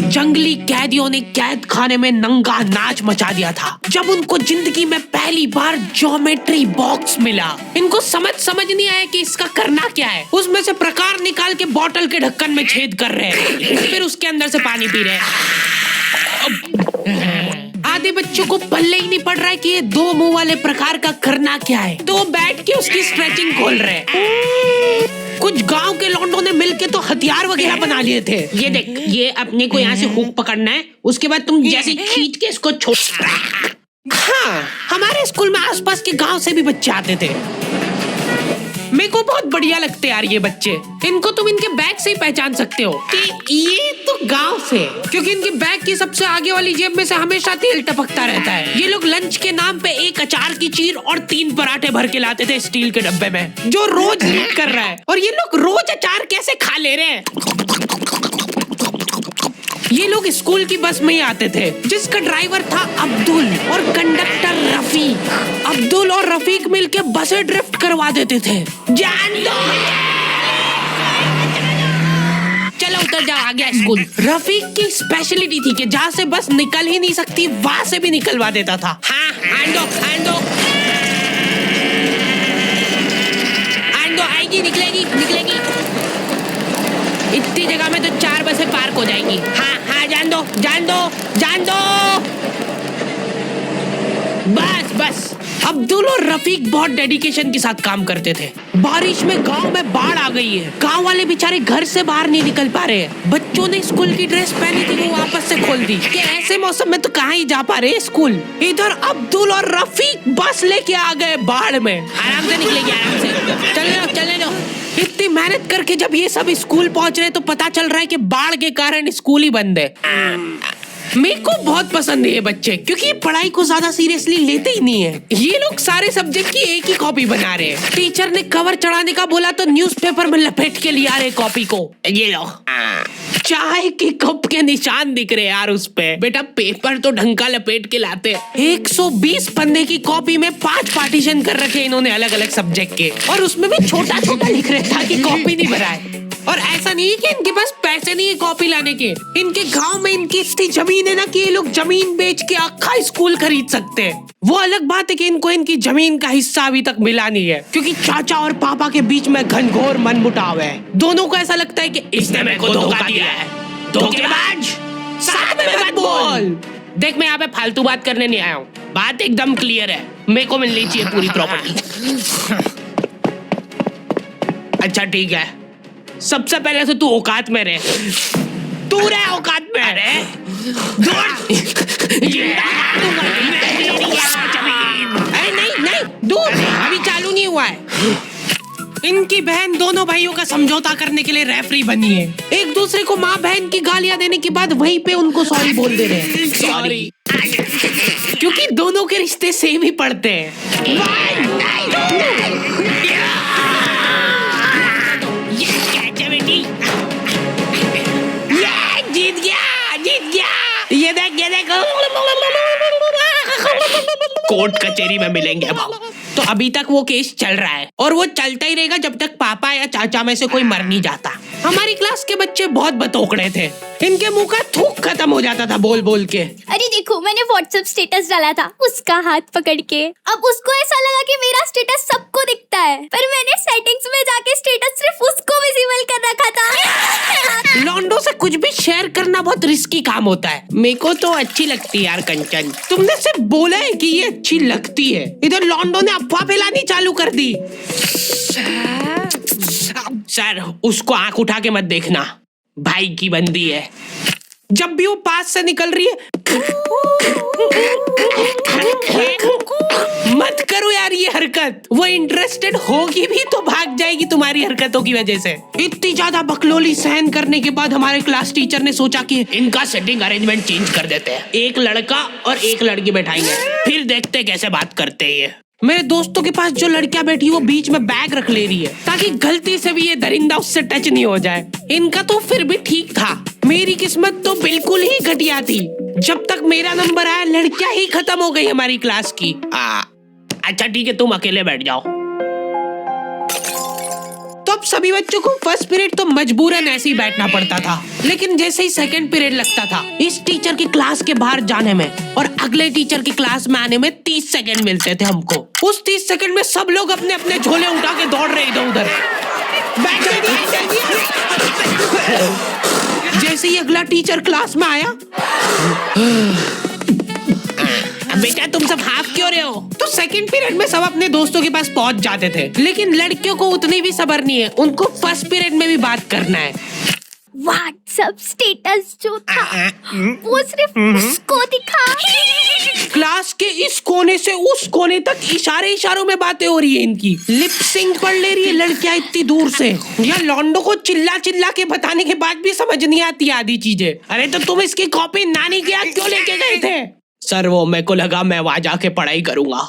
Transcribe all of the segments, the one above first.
जंगली कैदियों ने कैद खाने में नंगा नाच मचा दिया था जब उनको जिंदगी में पहली बार ज्योमेट्री बॉक्स मिला। इनको समझ नहीं आया कि इसका करना क्या है। उसमें से प्रकार निकाल के बोतल के ढक्कन में छेद कर रहे हैं, फिर उसके अंदर से पानी पी रहे हैं। आधे बच्चों को पल्ले ही नहीं पड़ रहा है कि ये दो मुंह वाले प्रकार का करना क्या है, तो वो बैठ के उसकी स्ट्रेचिंग खोल रहे हैं। कुछ गांव के लौंडों ने मिलके तो हथियार वगैरह बना लिए थे। ये देख, ये अपने को यहाँ से हुक पकड़ना है, उसके बाद तुम जैसे खींच के इसको छोड़। हाँ, हमारे स्कूल में आसपास के गांव से भी बच्चे आते थे। मेरे को बहुत बढ़िया लगते यार ये बच्चे। इनको तुम इनके बैग से ही पहचान सकते हो कि ये तो गांव से, क्योंकि इनके बैग की सबसे आगे वाली जेब में से हमेशा तेल टपकता रहता है। ये लोग लंच के नाम पे एक अचार की चीर और 3 पराठे भर के लाते थे स्टील के डब्बे में, जो रोज लीक कर रहा है। और ये लोग रोज अचार कैसे खा ले रहे हैं। ये लोग स्कूल की बस में ही आते थे, जिसका ड्राइवर था अब्दुल और कंडक्टर रफीक। अब्दुल और रफीक मिलके बसें ड्रिफ्ट करवा देते थे। जान दो, चलो उतर जाओ, आ गया स्कूल। रफीक की स्पेशलिटी थी कि जहाँ से बस निकल ही नहीं सकती वहाँ से भी निकलवा देता था। हाँ, आंदो आएगी, निकलेगी। इतनी जगह में तो 4 बसें पार्क हो जाएंगी। हाँ, जान दो। बस। अब्दुल और रफीक बहुत डेडिकेशन के साथ काम करते थे। बारिश में गांव में बाढ़ आ गई है, गांव वाले बेचारे घर से बाहर नहीं निकल पा रहे हैं। बच्चों ने स्कूल की ड्रेस पहनी थी, वो वापस से खोल दी कि ऐसे मौसम में तो कहाँ ही जा पा रहे स्कूल। इधर अब्दुल और रफीक बस लेके आ गए बाढ़ में। आराम से निकलेगी, आराम से चलने दो। इतनी मेहनत करके जब ये सब स्कूल पहुंच रहे तो पता चल रहा है कि बाढ़ के कारण स्कूल ही बंद है। मेरे को बहुत पसंद है ये बच्चे, क्योंकि ये पढ़ाई को ज्यादा सीरियसली लेते ही नहीं है। ये लोग सारे सब्जेक्ट की एक ही कॉपी बना रहे हैं। टीचर ने कवर चढ़ाने का बोला तो न्यूज़पेपर में लपेट के लिया रहे कॉपी को। ये लो, चाय के कप के निशान दिख रहे यार उस पे। बेटा पेपर तो ढंग का लपेट के लाते। 120 पन्ने की कॉपी में 5 पार्टीशन कर रखे इन्होंने अलग अलग सब्जेक्ट के, और उसमें भी छोटा लिख रहे ताकि कॉपी नहीं भराए। और ऐसा नहीं है कि इनके पास पैसे नहीं है कॉपी लाने के। इनके गांव में इनकी इतनी जमीन है ना कि ये लोग जमीन बेच के आखा स्कूल खरीद सकते हैं। वो अलग बात है कि इनको इनकी जमीन का हिस्सा अभी तक मिला नहीं है, क्योंकि चाचा और पापा के बीच में घनघोर मनमुटाव है। दोनों को ऐसा लगता है कि इसने मेरे को धोखा दिया है। धोखेबाज, साथ में मत बोल। देख, मैं यहाँ पे फालतू बात करने नहीं आया हूँ, बात एकदम क्लियर है। मेरे को मिलनी चाहिए पूरी प्रॉपर्टी। अच्छा ठीक है, सबसे पहले तो तू औकात में रहे। तू रहे औकात में रहे। नहीं, दूर अभी चालू नहीं हुआ है। इनकी बहन दोनों भाइयों का समझौता करने के लिए रेफरी बनी है। एक दूसरे को माँ बहन की गालियां देने के बाद वहीं पे उनको सॉरी बोल दे रहे हैं। सॉरी, क्योंकि दोनों के रिश्ते सेम ही पड़ते हैं। जीत गया। ये देख कोर्ट कचहरी में मिलेंगे अब। तो अभी तक वो केस चल रहा है और वो चलता ही रहेगा जब तक पापा या चाचा में से कोई मर नहीं जाता। हमारी क्लास के बच्चे बहुत बतौकड़े थे, इनके मुंह का थूक खत्म हो जाता था बोल के। अरे देखो, मैंने व्हाट्सएप स्टेटस डाला था उसका हाथ पकड़ के। अब उसको ऐसा लगा कि मेरा स्टेटस सबको दिखता है, पर मैंने सेटिंग्स में जाके स्टेटस सिर्फ उसको विजिबल कर रखा था। लॉन्डो से कुछ भी शेयर करना बहुत रिस्की काम होता है। मेरे को तो अच्छी लगती है यार कंचन। तुमने सिर्फ बोला है कि ये अच्छी लगती है, इधर लॉन्डो ने अफवाह फैलानी चालू कर दी। सर, उसको आंख उठा के मत देखना, भाई की बंदी है। जब भी वो पास से निकल रही है मत करो यार ये हरकत। वो इंटरेस्टेड होगी भी तो भाग जाएगी तुम्हारी हरकतों की वजह से। इतनी ज्यादा बकलोली सहन करने के बाद हमारे क्लास टीचर ने सोचा कि इनका सेटिंग अरेंजमेंट चेंज कर देते हैं। एक लड़का और एक लड़की बैठाएंगे, फिर देखते कैसे बात करते हैं ये। मेरे दोस्तों के पास जो लड़कियां बैठी वो बीच में बैग रख ले रही है ताकि गलती से भी ये दरिंदा उससे टच नहीं हो जाए। इनका तो फिर भी ठीक था, मेरी किस्मत तो बिल्कुल ही घटिया थी। जब तक मेरा नंबर आया लड़कियां ही खत्म हो गई हमारी क्लास की। अच्छा ठीक है, तुम अकेले बैठ जाओ। तो अब सभी बच्चों को फर्स्ट पीरियड तो मजबूरन ऐसे ही बैठना पड़ता था, लेकिन जैसे ही सेकंड पीरियड लगता था इस टीचर की क्लास के बाहर जाने में और अगले टीचर की क्लास में आने में 30 सेकंड मिलते थे हमको। उस 30 सेकंड में सब लोग अपने अपने झोले उठा के दौड़ रहे इधर उधर। जैसे ही अगला टीचर क्लास में आया, बेटा तुम सब हाफ क्यों रहे हो? तो सेकंड पीरियड में सब अपने दोस्तों के पास पहुंच जाते थे, लेकिन लड़कियों को उतनी भी सब्र नहीं है, उनको फर्स्ट पीरियड में भी बात करना है। व्हाट्सएप स्टेटस जो था वो सिर्फ उसको दिखा। क्लास के इस कोने से उस कोने तक इशारों में बातें हो रही है इनकी। लिप सिंक पढ़ ले रही है लड़कियां इतनी दूर से। या लौंडो को चिल्ला चिल्ला के बताने के बाद भी समझ नहीं आती आधी चीजें। अरे तो तुम इसकी कॉपी नानी के यहाँ क्यों लेके गए थे? सर वो मेरे को लगा मैं वहां जाके पढ़ाई करूंगा।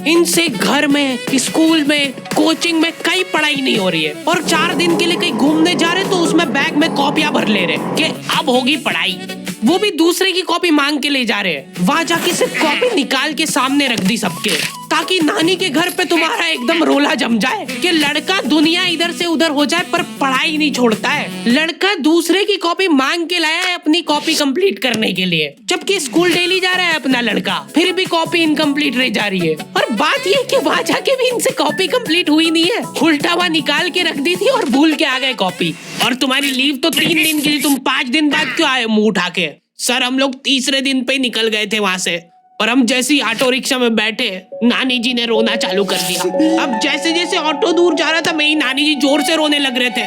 इनसे घर में, स्कूल में, कोचिंग में कई पढ़ाई नहीं हो रही है, और 4 दिन के लिए कहीं घूमने जा रहे तो उसमें बैग में कॉपियां भर ले रहे कि अब होगी पढ़ाई। वो भी दूसरे की कॉपी मांग के ले जा रहे हैं। वहां जाके सिर्फ कॉपी निकाल के सामने रख दी सबके, ताकि नानी के घर पे तुम्हारा एकदम रोला जम जाए कि लड़का दुनिया इधर से उधर हो जाए पर पढ़ाई नहीं छोड़ता है। लड़का दूसरे की कॉपी मांग के लाया है अपनी कॉपी कंप्लीट करने के लिए, जबकि स्कूल डेली जा रहा है अपना लड़का, फिर भी कॉपी इनकम्प्लीट रह जा रही है। और बात ये कि वहां जाके भी इनसे कॉपी कंप्लीट हुई नहीं है, उल्टा हुआ निकाल के रख दी थी और भूल के आ गए कॉपी। और तुम्हारी लीव तो 3 दिन की थी, तुम 5 दिन बाद क्यों आए मुंह उठा के? सर हम लोग तीसरे दिन पे निकल गए थे वहां से, और हम जैसे ही ऑटो रिक्शा में बैठे नानी जी ने रोना चालू कर दिया। अब जैसे जैसे ऑटो दूर जा रहा था मेरी नानी जी जोर से रोने लग रहे थे।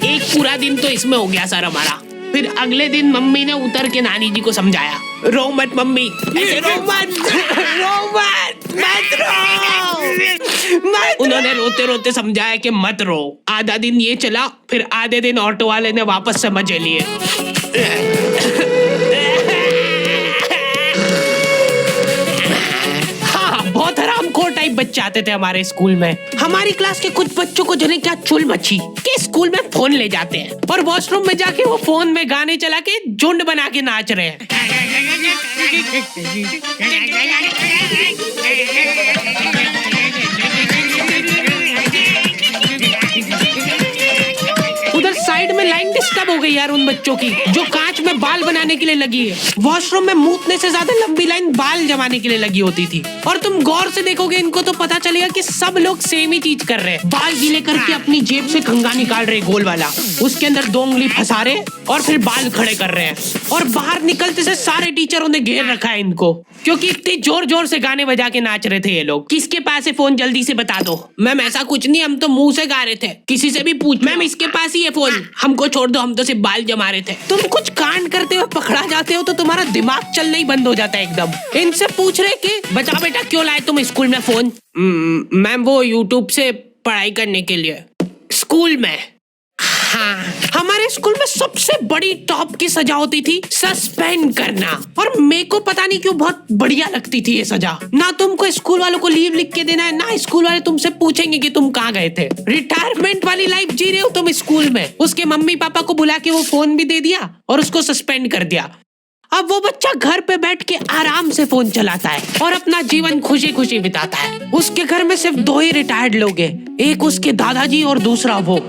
एक पूरा दिन तो इसमें हो गया सर हमारा। फिर अगले दिन मम्मी ने उतर के नानी जी को समझाया, रो मत मम्मी, ऐसे रो मत, मत रो। उन्होंने रोते रोते समझाया कि मत रो। आधा दिन ये चला, फिर आधे दिन ऑटो वाले ने वापस से मजे लिए। बहुत हरामखोर टाइप बच्चे आते थे हमारे स्कूल में। हमारी क्लास के कुछ बच्चों को जने क्या चुल मची कि स्कूल में फोन ले जाते हैं और वॉशरूम में जाके वो फोन में गाने चला के झुंड बना के नाच रहे हैं। उधर साइड में लाइन डिस्टर्ब हो गई यार उन बच्चों की, जो कांच में बाल बनाने के लिए लगी है। वॉशरूम में मूतने से ज्यादा लंबी लाइन बाल जमाने के लिए लगी होती थी। और तुम गौर से देखोगे इनको तो पता चलेगा कि सब लोग सेम ही चीज कर रहे हैं। बाल गीले करके अपनी जेब से कंघा निकाल रहे गोल वाला, उसके अंदर 2 उंगली फंसा रहे और फिर बाल खड़े कर रहे हैं। और बाहर निकलते से सारे टीचरों ने घेर रखा है इनको, क्योंकि इतनी जोर जोर से गाने बजा के नाच रहे थे ये लोग। किसके पास है फोन, जल्दी से बता दो। मैम ऐसा कुछ नहीं, हम तो मुंह से गा रहे थे। किसी से भी पूछ, मैम इसके पास ही है फोन, हमको छोड़ दो, हम तो सिर्फ बाल जमा रहे थे। तुम कुछ कांड करते हुए पकड़ा जाते हो तो तुम्हारा दिमाग चलना ही बंद हो जाता है एकदम। इनसे पूछ रहे कि बता बेटा क्यों लाए तुम स्कूल में फोन? मैम वो यूट्यूब से पढ़ाई करने के लिए। स्कूल में? हाँ, हमारे स्कूल में सबसे बड़ी टॉप की सजा होती थी सस्पेंड करना, और मेरे को पता नहीं क्यों बहुत बढ़िया लगती थी ये सजा। ना तुमको स्कूल वालों को लीव लिख के देना है, ना स्कूल वाले तुमसे पूछेंगे कि तुम कहाँ गए थे। रिटायरमेंट वाली लाइफ जी रहे हो तुम स्कूल में। उसके मम्मी पापा को बुला के वो फोन भी दे दिया और उसको सस्पेंड कर दिया। अब वो बच्चा घर पे बैठ के आराम से फोन चलाता है और अपना जीवन खुशी खुशी बिताता है। उसके घर में सिर्फ 2 ही रिटायर्ड लोग हैं, एक उसके दादाजी और दूसरा वो।